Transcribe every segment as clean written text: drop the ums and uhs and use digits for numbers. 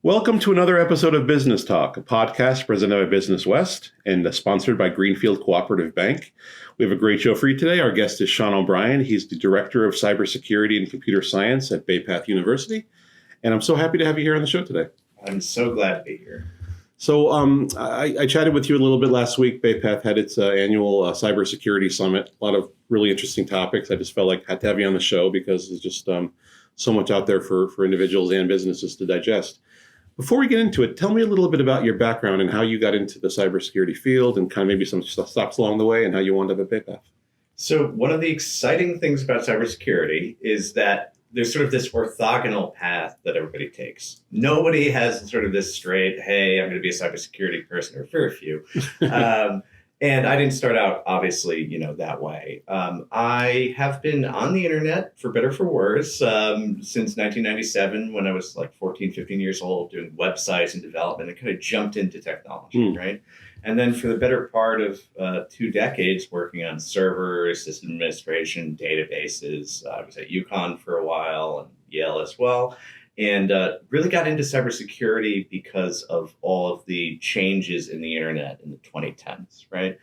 Welcome to another episode of Business Talk, a podcast presented by Business West and sponsored by Greenfield Cooperative Bank. We have a great show for you today. Our guest is Sean O'Brien. He's the Director of Cybersecurity and Computer Science at Bay Path University. And I'm so happy to have you here on the show today. I'm so glad to be here. So I chatted with you a little bit last week. Bay Path had its annual Cybersecurity Summit. A lot of really interesting topics. I just felt like I had to have you on the show because there's just so much out there for individuals and businesses to digest. Before we get into it, tell me a little bit about your background and how you got into the cybersecurity field and kind of maybe some stops along the way and how you wound up at Bay Path. So one of the exciting things about cybersecurity is that there's sort of this orthogonal path that everybody takes. Nobody has sort of this straight, hey, I'm going to be a cybersecurity person, or very few. And I didn't start out, obviously, that way. I have been on the internet, for better or for worse, since 1997, when I was like 14, 15 years old, doing websites and development, and kind of jumped into technology, right? And then for the better part of 2 decades, working on servers, system administration, databases. I was at UConn for a while and Yale as well. And really got into cybersecurity because of all of the changes in the internet in the 2010s, right?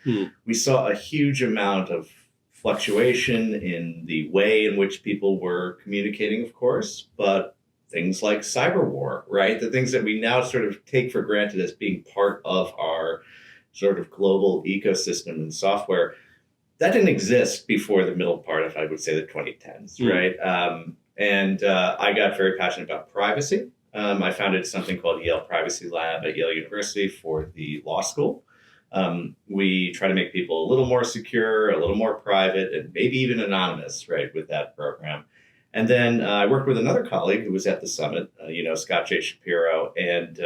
We saw a huge amount of fluctuation in the way in which people were communicating, of course, but things like cyber war, right? The things that we now sort of take for granted as being part of our sort of global ecosystem and software, that didn't exist before the middle part of, I would say, the 2010s, right? And I got very passionate about privacy. I founded something called Yale Privacy Lab at Yale University for the law school. We try to make people a little more secure, a little more private, and maybe even anonymous, right, with that program. And then I worked with another colleague who was at the summit, Scott J. Shapiro, and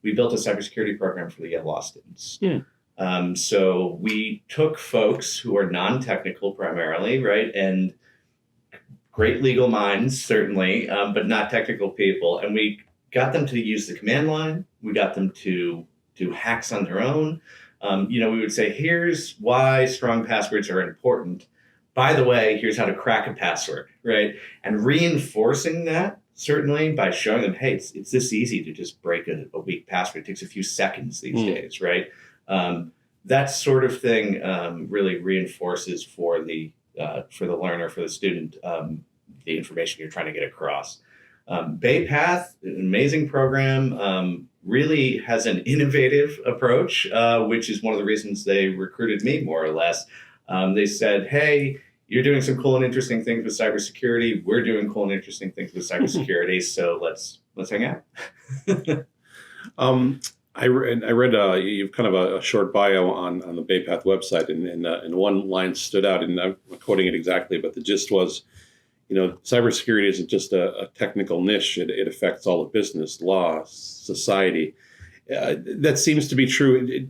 we built a cybersecurity program for the Yale law students. So we took folks who are non-technical primarily, right, and great legal minds, certainly, but not technical people. And we got them to use the command line. We got them to do hacks on their own. We would say, here's why strong passwords are important. By the way, here's how to crack a password, right? And reinforcing that, certainly, by showing them, hey, it's this easy to just break a weak password. It takes a few seconds these days, right? That sort of thing really reinforces for the learner, for the student, the information you're trying to get across. Bay Path, an amazing program, really has an innovative approach, which is one of the reasons they recruited me, more or less. They said, hey, you're doing some cool and interesting things with cybersecurity. We're doing cool and interesting things with cybersecurity, so let's hang out. I read you've kind of a short bio on the Bay Path website, and one line stood out, and I'm quoting it exactly, but the gist was, cybersecurity isn't just a technical niche. It affects all of business, law, society. That seems to be true.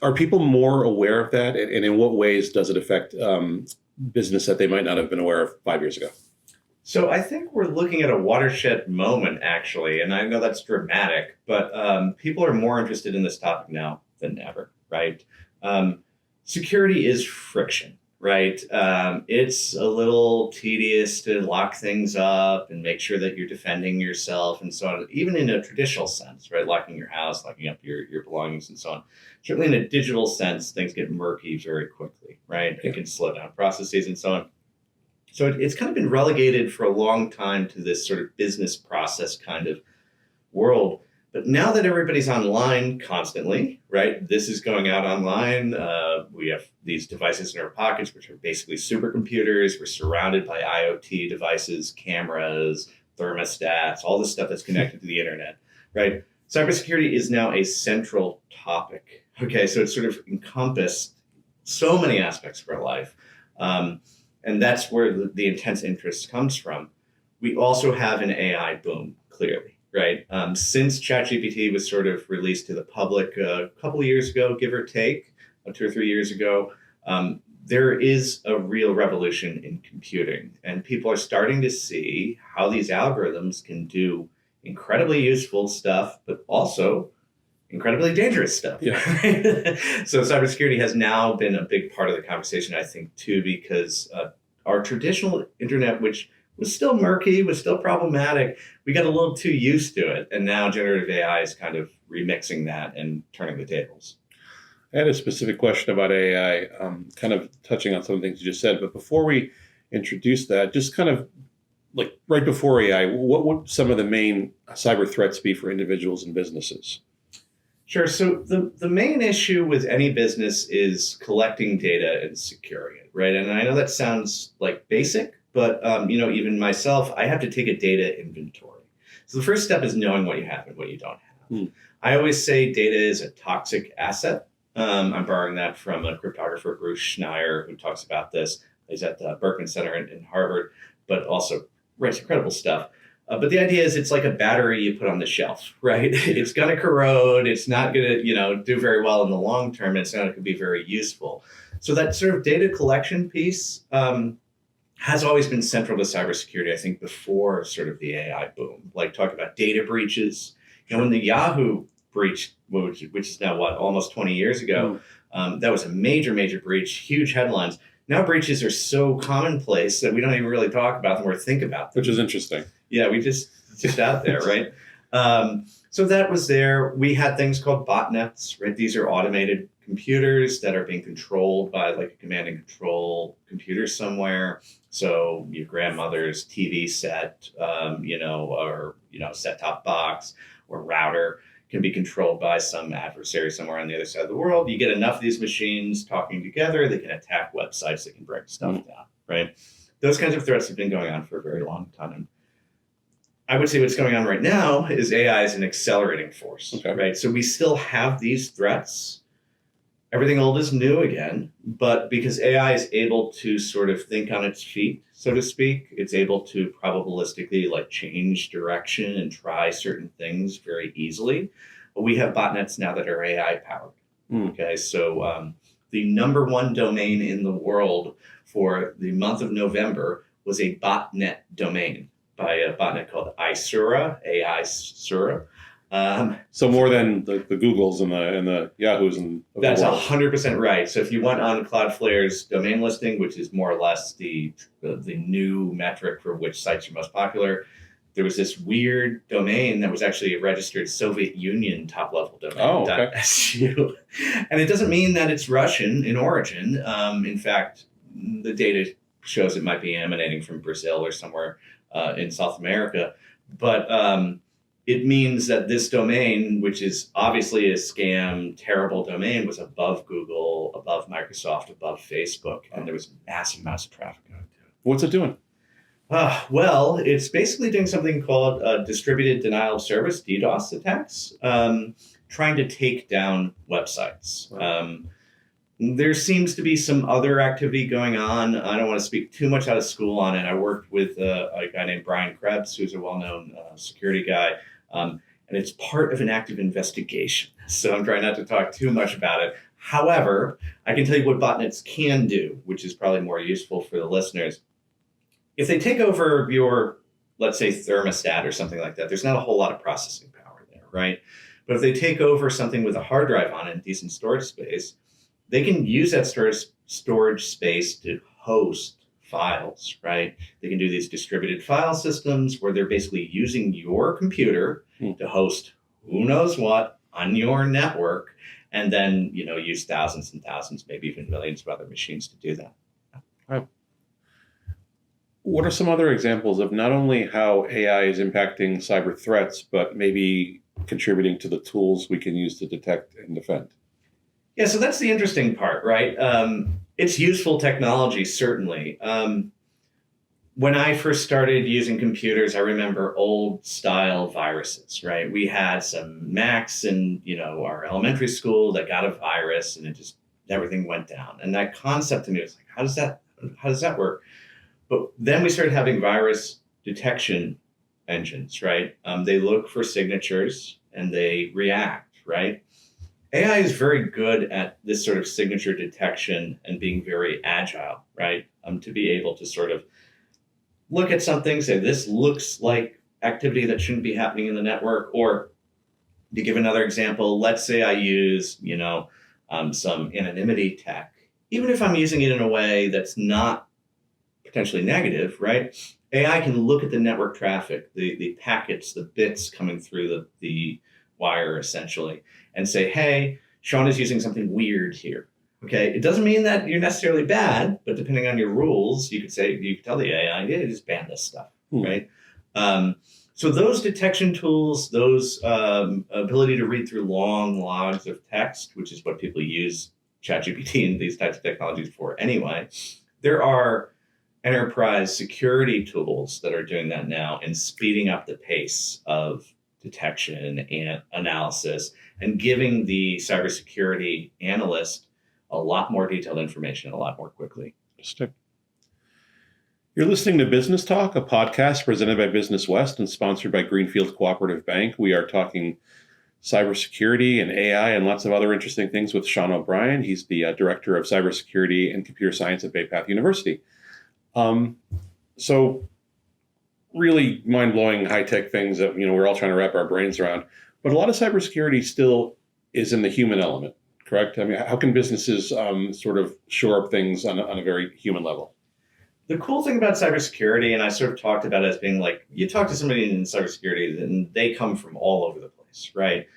Are people more aware of that? And in what ways does it affect business that they might not have been aware of 5 years ago? So I think we're looking at a watershed moment, actually. And I know that's dramatic, but people are more interested in this topic now than ever, right? Security is friction. Right. It's a little tedious to lock things up and make sure that you're defending yourself and so on, even in a traditional sense, right? Locking your house, locking up your belongings and so on. Certainly in a digital sense, things get murky very quickly, right? It can slow down processes and so on. So it's kind of been relegated for a long time to this sort of business process kind of world. But now that everybody's online constantly, right? This is going out online. We have these devices in our pockets, which are basically supercomputers. We're surrounded by IoT devices, cameras, thermostats, all this stuff that's connected to the internet, right? Cybersecurity is now a central topic. Okay, so it's sort of encompassed so many aspects of our life. And that's where the intense interest comes from. We also have an AI boom, clearly. Right. Since ChatGPT was sort of released to the public a couple of years ago, give or take, 2 or 3 years ago, there is a real revolution in computing. And people are starting to see how these algorithms can do incredibly useful stuff, but also incredibly dangerous stuff. Yeah. So cybersecurity has now been a big part of the conversation, I think, too, because our traditional internet, which was still murky, was still problematic. We got a little too used to it. And now generative AI is kind of remixing that and turning the tables. I had a specific question about AI, kind of touching on some of the things you just said. But before we introduce that, just kind of like right before AI, what would some of the main cyber threats be for individuals and businesses? Sure. So the main issue with any business is collecting data and securing it, right? And I know that sounds like basic, but even myself, I have to take a data inventory. So the first step is knowing what you have and what you don't have. I always say data is a toxic asset. I'm borrowing that from a cryptographer, Bruce Schneier, who talks about this. He's at the Berkman Center in Harvard, but also writes incredible stuff. But the idea is it's like a battery you put on the shelf, right? It's going to corrode. It's not going to, do very well in the long term. It's not going to be very useful. So that sort of data collection piece has always been central to cybersecurity, I think, before sort of the AI boom. Like talk about data breaches. When the Yahoo breach, which is now almost 20 years ago, that was a major, major breach, huge headlines. Now breaches are so commonplace that we don't even really talk about them or think about them. Which is interesting. Yeah, we just out there, right? So that was there. We had things called botnets, right? These are automated computers that are being controlled by like a command and control computer somewhere. So your grandmother's TV set, or set-top box or router can be controlled by some adversary somewhere on the other side of the world. You get enough of these machines talking together, they can attack websites, they can break stuff down, right? Those kinds of threats have been going on for a very long time. I would say what's going on right now is AI is an accelerating force, right? So we still have these threats. Everything old is new again, but because AI is able to sort of think on its feet, so to speak, it's able to probabilistically like change direction and try certain things very easily. But we have botnets now that are AI powered. Okay, so the number one domain in the world for the month of November was a botnet domain by a botnet called Isura, AI Sura. So more than the Googles and the Yahoos and that's 100% right. So if you went on Cloudflare's domain listing, which is more or less the new metric for which sites are most popular, there was this weird domain that was actually a registered Soviet Union top-level domain, .su. And it doesn't mean that it's Russian in origin. In fact, the data shows it might be emanating from Brazil or somewhere in South America. But it means that this domain, which is obviously a scam, terrible domain, was above Google, above Microsoft, above Facebook, and there was massive amounts of traffic going to it. What's it doing? Well, it's basically doing something called distributed denial of service, DDoS attacks, trying to take down websites. There seems to be some other activity going on. I don't want to speak too much out of school on it. I worked with a guy named Brian Krebs, who's a well-known security guy, and it's part of an active investigation. So I'm trying not to talk too much about it. However, I can tell you what botnets can do, which is probably more useful for the listeners. If they take over your, let's say, thermostat or something like that, there's not a whole lot of processing power there, right? But if they take over something with a hard drive on it and decent storage space, they can use that storage space to host files, right? They can do these distributed file systems where they're basically using your computer to host who knows what on your network, and then use thousands and thousands, maybe even millions of other machines to do that. Wow. What are some other examples of not only how AI is impacting cyber threats, but maybe contributing to the tools we can use to detect and defend? Yeah, so that's the interesting part, right? It's useful technology, certainly. When I first started using computers, I remember old style viruses, right? We had some Macs in, our elementary school that got a virus and everything went down. And that concept to me was like, how does that work? But then we started having virus detection engines, right? They look for signatures and they react, right? AI is very good at this sort of signature detection and being very agile, right? To be able to sort of look at something, say, this looks like activity that shouldn't be happening in the network. Or to give another example, let's say I use, some anonymity tech, even if I'm using it in a way that's not potentially negative, right? AI can look at the network traffic, the packets, the bits coming through the wire essentially, and say, hey, Sean is using something weird here. Okay, it doesn't mean that you're necessarily bad, but depending on your rules, you could tell the AI, yeah, just ban this stuff, right? So those detection tools, those ability to read through long logs of text, which is what people use ChatGPT and these types of technologies for anyway, there are enterprise security tools that are doing that now and speeding up the pace of detection and analysis and giving the cybersecurity analyst a lot more detailed information a lot more quickly. You're listening to Business Talk, a podcast presented by Business West and sponsored by Greenfield Cooperative Bank. We are talking cybersecurity and AI and lots of other interesting things with Sean O'Brien. He's the director of cybersecurity and computer science at Bay Path University. So really mind-blowing high-tech things that we're all trying to wrap our brains around. But a lot of cybersecurity still is in the human element, correct? I mean, how can businesses sort of shore up things on a very human level? The cool thing about cybersecurity, and I sort of talked about it as being like, you talk to somebody in cybersecurity and they come from all over the place, right?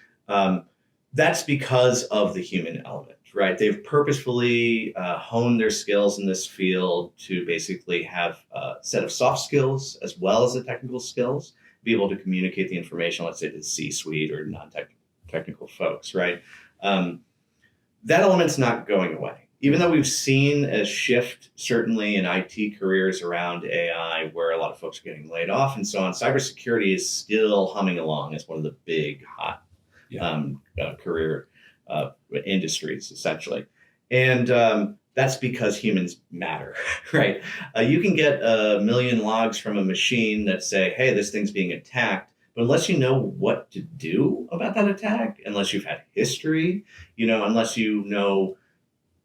That's because of the human element, right? They've purposefully honed their skills in this field to basically have a set of soft skills as well as the technical skills, be able to communicate the information, let's say to the C-suite or non-technical folks, right? That element's not going away. Even though we've seen a shift, certainly in IT careers around AI, where a lot of folks are getting laid off and so on, cybersecurity is still humming along as one of the big, hot career industries, essentially. And that's because humans matter, right? You can get 1 million logs from a machine that say, hey, this thing's being attacked. But unless you know what to do about that attack, unless you've had history, unless you know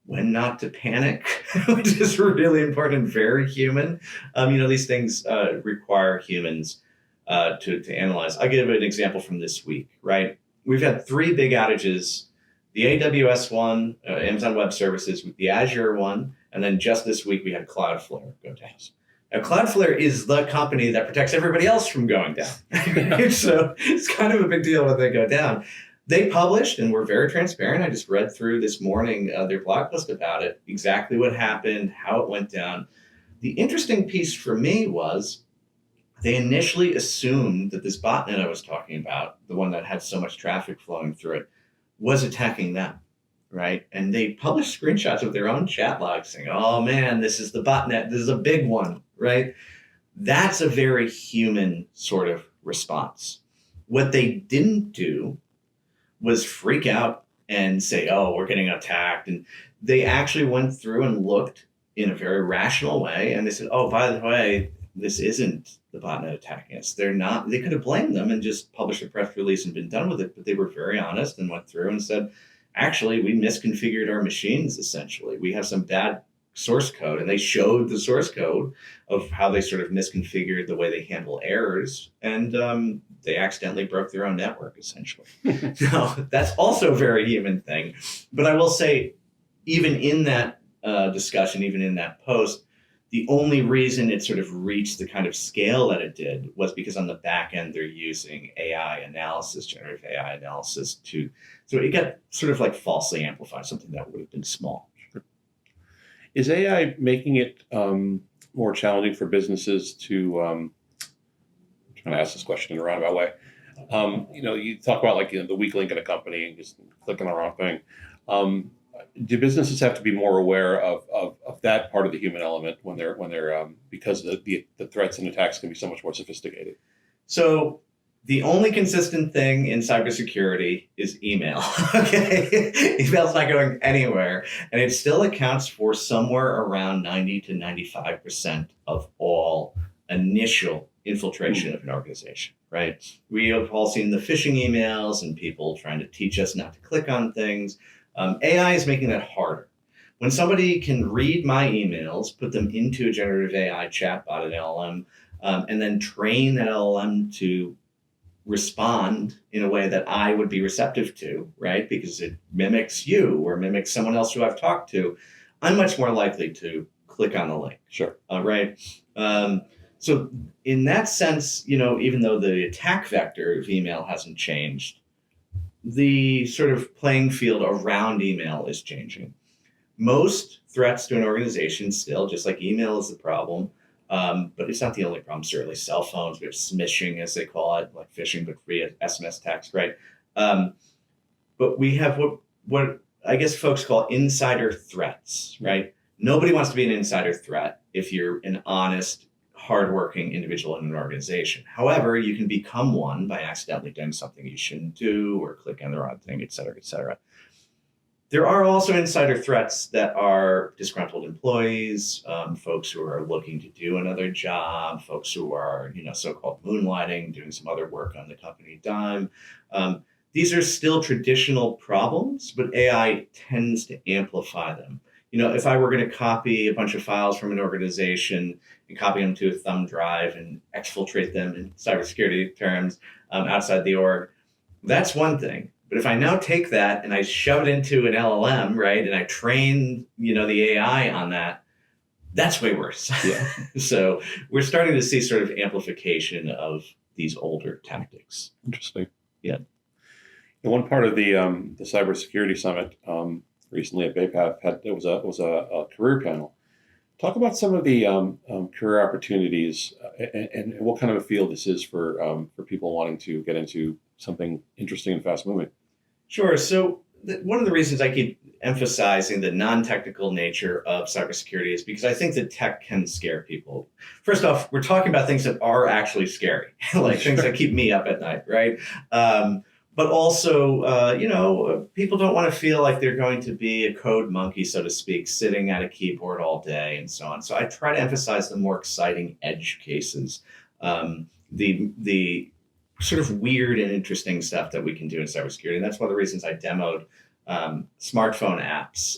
when not to panic, which is really important and very human. These things require humans to analyze. I'll give an example from this week, right? We've had 3 big outages, the AWS one, Amazon Web Services, with the Azure one, and then just this week we had Cloudflare go down. Now, Cloudflare is the company that protects everybody else from going down. So it's kind of a big deal when they go down. They published, and were very transparent. I just read through this morning their blog post about it, exactly what happened, how it went down. The interesting piece for me was they initially assumed that this botnet I was talking about, the one that had so much traffic flowing through it, was attacking them, right? And they published screenshots of their own chat logs saying, oh man, this is the botnet. This is a big one, right? That's a very human sort of response. What they didn't do was freak out and say, oh, we're getting attacked. And they actually went through and looked in a very rational way. And they said, oh, by the way, this isn't the botnet attacking us. They're not. They could have blamed them and just published a press release and been done with it. But they were very honest and went through and said, actually, we misconfigured our machines, essentially. We have some bad source code. And they showed the source code of how they sort of misconfigured the way they handle errors. And they accidentally broke their own network, essentially. Now, that's also a very human thing. But I will say, even in that discussion, even in that post, the only reason it sort of reached the kind of scale that it did was because on the back end, they're using AI analysis, generative AI analysis so it got sort of like falsely amplified, something that would have been small. Sure. Is AI making it more challenging for businesses to, I'm trying to ask this question in a roundabout way. You talk about the weak link in a company and just clicking the wrong thing. Do businesses have to be more aware of that part of the human element when they're because the threats and attacks can be so much more sophisticated? So the only consistent thing in cybersecurity is email. Okay, email's not going anywhere, and it still accounts for somewhere around 90 to 95% of all initial infiltration of an organization. Right? We have all seen the phishing emails and people trying to teach us not to click on things. AI is making that harder. When somebody can read my emails, put them into a generative AI chatbot, an LLM, and then train that LLM to respond in a way that I would be receptive to, right? Because it mimics you or mimics someone else who I've talked to, I'm much more likely to click on the link. Sure. Right. So in that sense, even though the attack vector of email hasn't changed, the sort of playing field around email is changing. Most threats to an organization still, just like email is the problem, but it's not the only problem. Certainly cell phones, we have smishing, as they call it, like phishing, but via SMS text, right? But we have what I guess folks call insider threats, right? Nobody wants to be an insider threat if you're an honest, hardworking individual in an organization. However, you can become one by accidentally doing something you shouldn't do or clicking on the wrong thing, et cetera, et cetera. There are also insider threats that are disgruntled employees, folks who are looking to do another job, folks who are, so-called moonlighting, doing some other work on the company dime. These are still traditional problems, but AI tends to amplify them. If I were going to copy a bunch of files from an organization and copy them to a thumb drive and exfiltrate them in cybersecurity terms outside the org, that's one thing. But if I now take that and I shove it into an LLM, right, and I train, the AI on that, that's way worse. Yeah. So we're starting to see sort of amplification of these older tactics. Interesting. Yeah. And one part of the cybersecurity summit recently at BayPath was a career panel. Talk about some of the career opportunities and what kind of a field this is for people wanting to get into something interesting and fast moving. Sure. So one of the reasons I keep emphasizing the non-technical nature of cybersecurity is because I think that tech can scare people. First off, we're talking about things that are actually scary, like things that keep me up at night, right? But also, people don't want to feel like they're going to be a code monkey, so to speak, sitting at a keyboard all day and so on. So I try to emphasize the more exciting edge cases, the sort of weird and interesting stuff that we can do in cybersecurity. And that's one of the reasons I demoed smartphone apps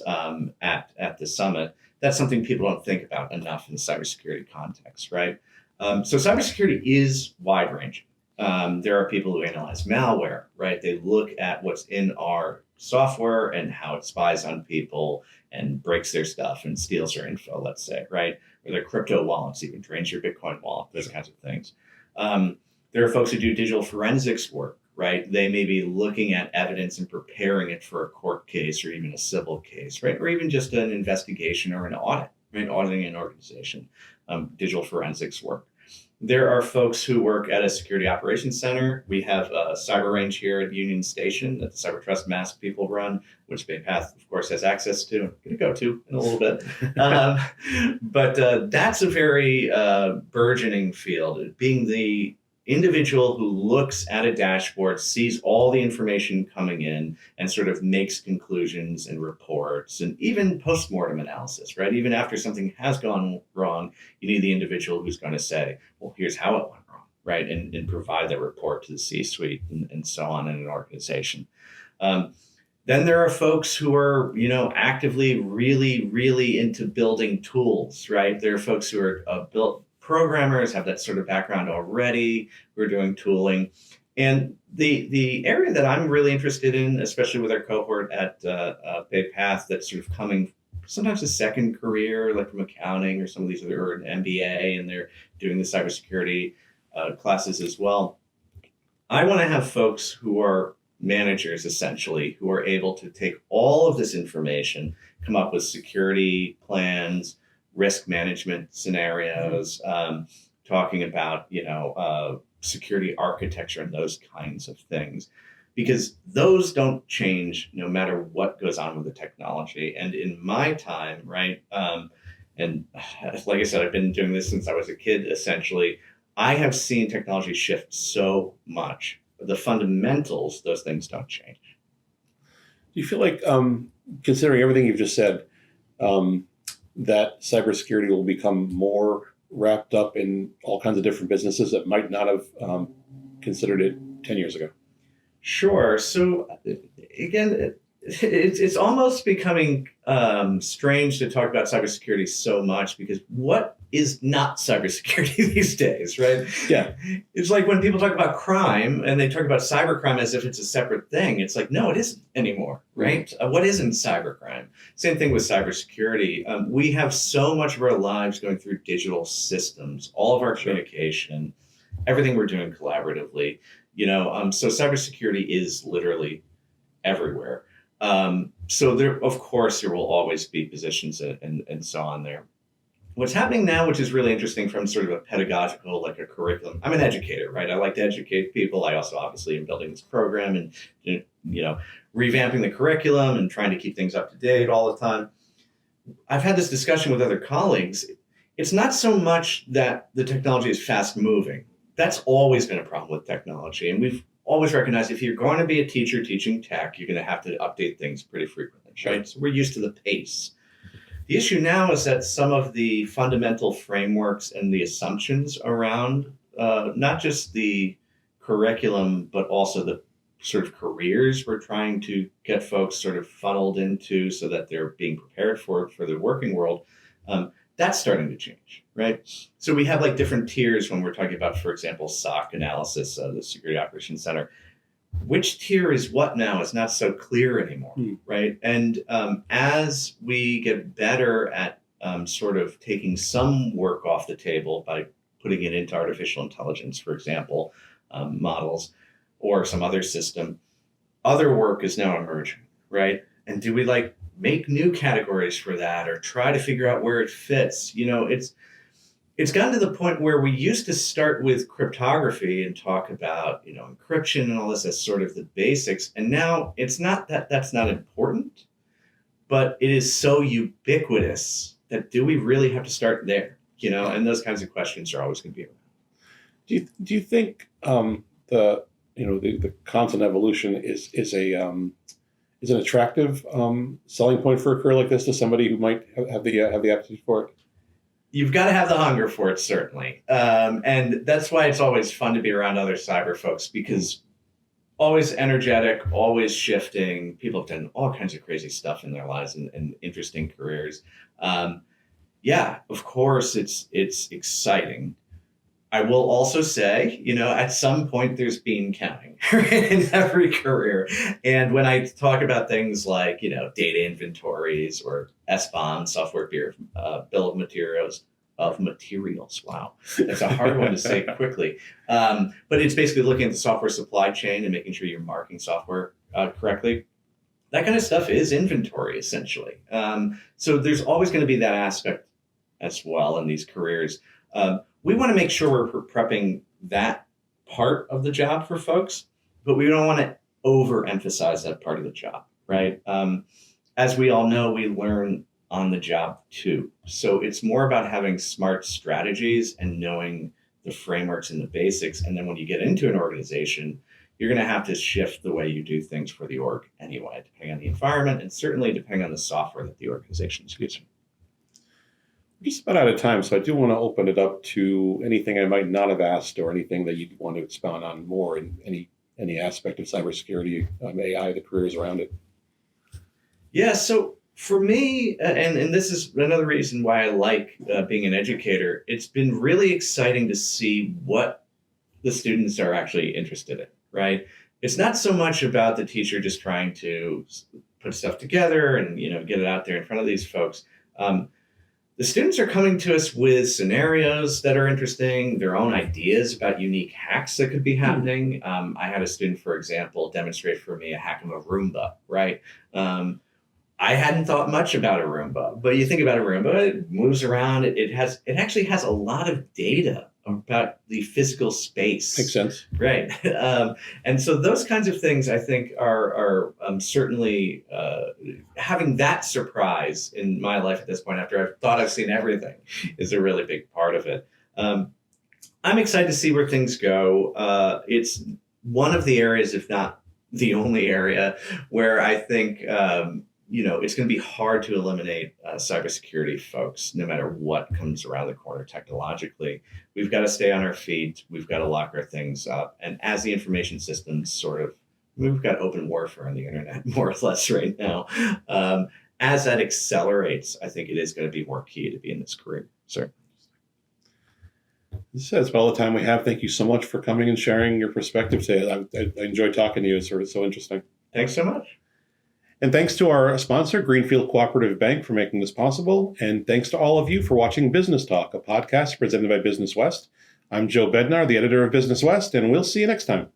at the summit. That's something people don't think about enough in the cybersecurity context, right? So cybersecurity is wide-ranging. There are people who analyze malware, right? They look at what's in our software and how it spies on people and breaks their stuff and steals their info, let's say, right? Or their crypto wallets, even drains your Bitcoin wallet, those kinds of things. There are folks who do digital forensics work, right? They may be looking at evidence and preparing it for a court case or even a civil case, right? Or even just an investigation or an audit, right? Auditing an organization, digital forensics work. There are folks who work at a security operations center. We have a cyber range here at Union Station that the Cyber Trust Mask people run, which BayPath, of course, has access to. I'm going to go to in a little bit. But that's a very burgeoning field, being the individual who looks at a dashboard, sees all the information coming in, and sort of makes conclusions and reports, and even postmortem analysis, right? Even after something has gone wrong, you need the individual who's going to say, well, here's how it went wrong, right? And provide that report to the C-suite and so on in an organization. Then there are folks who are, actively really, really into building tools, right? There are folks who are programmers, have that sort of background already. We're doing tooling. And the area that I'm really interested in, especially with our cohort at BayPath, that's sort of coming sometimes a second career, like from accounting or some of these other, or an MBA, and they're doing the cybersecurity classes as well. I want to have folks who are managers, essentially, who are able to take all of this information, come up with security plans, risk management scenarios, talking about, security architecture and those kinds of things, because those don't change no matter what goes on with the technology. And in my time, right, and like I said, I've been doing this since I was a kid, essentially, I have seen technology shift so much. The fundamentals, those things don't change. Do you feel like, considering everything you've just said, that cybersecurity will become more wrapped up in all kinds of different businesses that might not have considered it 10 years ago? Sure. So again, it's almost becoming strange to talk about cybersecurity so much, because what is not cybersecurity these days, right? Yeah. It's like when people talk about crime and they talk about cybercrime as if it's a separate thing. It's like, no, it isn't anymore, right? What isn't cybercrime? Same thing with cybersecurity. We have so much of our lives going through digital systems, all of our communication, everything we're doing collaboratively. So cybersecurity is literally everywhere. So there, of course, there will always be positions and so on there. What's happening now, which is really interesting from sort of a pedagogical, like a curriculum. I'm an educator, right? I like to educate people. I also obviously am building this program and, revamping the curriculum and trying to keep things up to date all the time. I've had this discussion with other colleagues. It's not so much that the technology is fast moving. That's always been a problem with technology. And we've always recognized if you're going to be a teacher teaching tech, you're going to have to update things pretty frequently, right? So we're used to the pace. The issue now is that some of the fundamental frameworks and the assumptions around not just the curriculum, but also the sort of careers we're trying to get folks sort of funneled into so that they're being prepared for the working world, that's starting to change, right? So we have like different tiers when we're talking about, for example, SOC analysis, the Security Operations Center. Which tier is what now is not so clear anymore, right? And as we get better at sort of taking some work off the table by putting it into artificial intelligence, for example, models or some other system, other work is now emerging, right? And do we make new categories for that or try to figure out where it fits? It's gotten to the point where we used to start with cryptography and talk about, encryption and all this as sort of the basics. And now it's not that that's not important, but it is so ubiquitous that do we really have to start there? And those kinds of questions are always going to be around. Do you think the constant evolution is an attractive selling point for a career like this to somebody who might have the aptitude for it? You've got to have the hunger for it, certainly. And that's why it's always fun to be around other cyber folks, because always energetic, always shifting. People have done all kinds of crazy stuff in their lives and interesting careers. Yeah, of course, it's exciting. I will also say, at some point there's bean counting in every career. And when I talk about things like, data inventories or SBOM, software bill of materials. Wow, that's a hard one to say quickly. But it's basically looking at the software supply chain and making sure you're marking software correctly. That kind of stuff is inventory, essentially. So there's always going to be that aspect as well in these careers. We want to make sure we're prepping that part of the job for folks, but we don't want to overemphasize that part of the job, right? As we all know, we learn on the job too. So it's more about having smart strategies and knowing the frameworks and the basics. And then when you get into an organization, you're going to have to shift the way you do things for the org anyway, depending on the environment and certainly depending on the software that the organization is using. We're just about out of time, so I do want to open it up to anything I might not have asked or anything that you'd want to expound on more in any aspect of cybersecurity, AI, the careers around it. Yeah, so for me, and this is another reason why I like being an educator, it's been really exciting to see what the students are actually interested in, right? It's not so much about the teacher just trying to put stuff together and get it out there in front of these folks. The students are coming to us with scenarios that are interesting, their own ideas about unique hacks that could be happening. I had a student, for example, demonstrate for me a hack of a Roomba, right? I hadn't thought much about a Roomba, but you think about a Roomba, it moves around. It actually has a lot of data about the physical space. Makes sense. Right. And so those kinds of things, I think, are certainly having that surprise in my life at this point, after I've thought I've seen everything, is a really big part of it. I'm excited to see where things go. It's one of the areas, if not the only area, where I think it's going to be hard to eliminate cybersecurity folks, no matter what comes around the corner technologically. We've got to stay on our feet. We've got to lock our things up. And as the information systems we've got open warfare on the internet, more or less right now. As that accelerates, I think it is going to be more key to be in this career. Sir. That's about all the time we have. Thank you so much for coming and sharing your perspective today. I enjoyed talking to you. It's sort of so interesting. Thanks so much. And thanks to our sponsor, Greenfield Cooperative Bank, for making this possible. And thanks to all of you for watching Business Talk, a podcast presented by Business West. I'm Joe Bednar, the editor of Business West, and we'll see you next time.